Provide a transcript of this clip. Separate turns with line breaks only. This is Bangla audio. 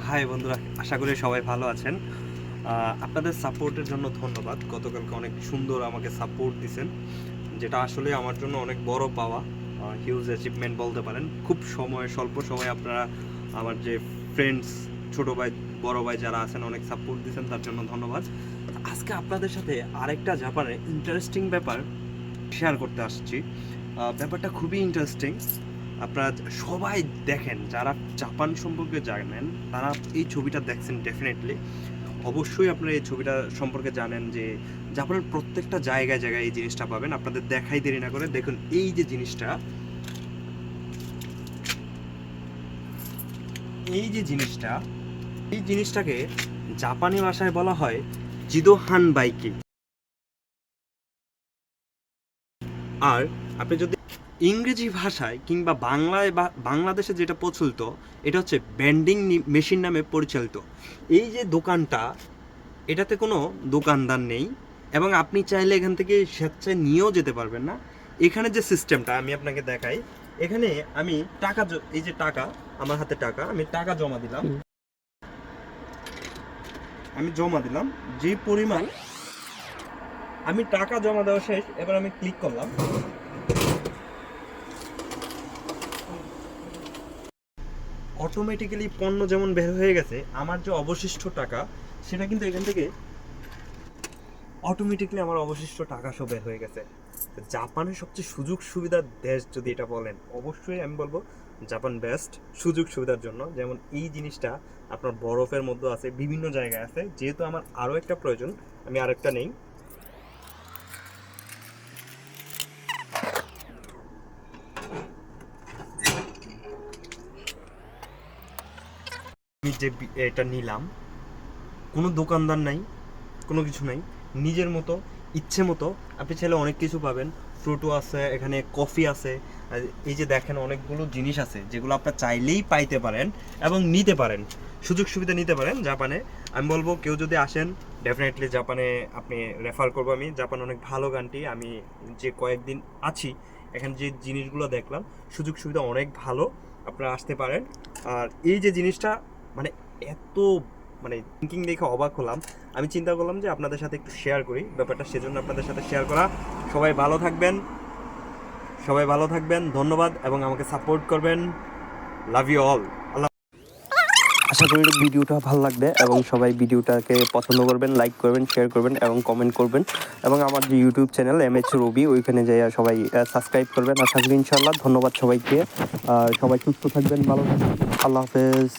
হাই বন্ধুরা, আশা করি সবাই ভালো আছেন। আপনাদের সাপোর্টের জন্য ধন্যবাদ। গতকালকে অনেক সুন্দর আমাকে সাপোর্ট দিছেন, যেটা আসলে আমার জন্য অনেক বড় পাওয়া, হিউজ অ্যাচিভমেন্ট বলতে পারেন। খুব স্বল্প সময়ে আপনারা আমার যে ফ্রেন্ডস, ছোট ভাই, বড় ভাই যারা আছেন অনেক সাপোর্ট দিছেন, তার জন্য ধন্যবাদ। আজকে আপনাদের সাথে আরেকটা জাপানের ইন্টারেস্টিং ব্যাপার শেয়ার করতে আসছি। ব্যাপারটা খুবই ইন্টারেস্টিং। আপনারা সবাই দেখেন, যারা জাপান সম্পর্কে জানেন তারা এই ছবিটা দেখছেন ডেফিনেটলি। অবশ্যই আপনারা এই ছবিটা সম্পর্কে জানেন যে জাপানের প্রত্যেকটা জায়গায় জায়গায় এই জিনিসটা পাবেন। আপনাদের দেখাই দেরি না করে দেখুন এই যে জিনিসটা, এই জিনিসটাকে জাপানি ভাষায় বলা হয় জিদোহান বাইকি। আর আপনি যদি ইংরেজি ভাষায় কিংবা বাংলায় বা বাংলাদেশে যেটা প্রচলিত, এটা হচ্ছে ভেন্ডিং মেশিন নামে পরিচালিত। এই যে দোকানটা, এটাতে কোনো দোকানদার নেই এবং আপনি চাইলে এখান থেকে স্বেচ্ছায় নিয়েও যেতে পারবেন না। এখানে যে সিস্টেমটা আমি আপনাকে দেখাই, এখানে আমি টাকা, এই যে টাকা, আমার হাতে টাকা, আমি টাকা জমা দিলাম, যে পরিমাণ আমি টাকা জমা দেওয়া শেষ, এবার আমি ক্লিক করলাম। অটোমেটিক্যালি পণ্য যেমন বের হয়ে গেছে, আমার যে অবশিষ্ট টাকা সেটা কিন্তু এখান থেকে অটোমেটিক্যালি আমার অবশিষ্ট টাকা সব বের হয়ে গেছে। জাপানের সবচেয়ে সুযোগ সুবিধার দেশ যদি এটা বলেন, অবশ্যই আমি বলবো জাপান বেস্ট সুযোগ সুবিধার জন্য। যেমন এই জিনিসটা আপনার বরফের মধ্যে আছে, বিভিন্ন জায়গায় আছে। যেহেতু আমার আরও একটা প্রয়োজন, আমি আরেকটা নেই। আমি যে এটা নিলাম, কোনো দোকানদার নাই, কোনো কিছু নাই, নিজের মতো ইচ্ছে মতো আপনি চাইলে অনেক কিছু পাবেন। ফ্রুটও আছে, এখানে কফি আছে, আর এই যে দেখেন অনেকগুলো জিনিস আছে যেগুলো আপনার চাইলেই পাইতে পারেন এবং নিতে পারেন, সুযোগ সুবিধা নিতে পারেন জাপানে। আমি বলবো কেউ যদি আসেন, ডেফিনেটলি জাপানে আপনি রেফার করবো। আমি জাপান অনেক ভালো কান্ট্রি, আমি যে কয়েকদিন আছি এখানে যে জিনিসগুলো দেখলাম, সুযোগ সুবিধা অনেক ভালো, আপনারা আসতে পারেন। আর এই যে জিনিসটা, মানে এত, মানে থিঙ্কিং দেখে অবাক হলাম। আমি চিন্তা করলাম যে আপনাদের সাথে একটু শেয়ার করি ব্যাপারটা, সেজন্য আপনাদের সাথে শেয়ার করা। সবাই ভালো থাকবেন, ধন্যবাদ এবং আমাকে সাপোর্ট করবেন। Love you all. আল্লাহ। আশা করি ভিডিওটা ভালো লাগবে এবং সবাই ভিডিওটাকে পছন্দ করবেন, লাইক করবেন, শেয়ার করবেন এবং কমেন্ট করবেন। এবং আমার যে ইউটিউব চ্যানেল MH রবি, ওইখানে যাই সবাই সাবস্ক্রাইব করবেন। আশা করি ইনশাআল্লাহ। ধন্যবাদ সবাইকে। সবাই সুস্থ থাকবেন, ভালো থাকবেন। আল্লাহ হাফেজ।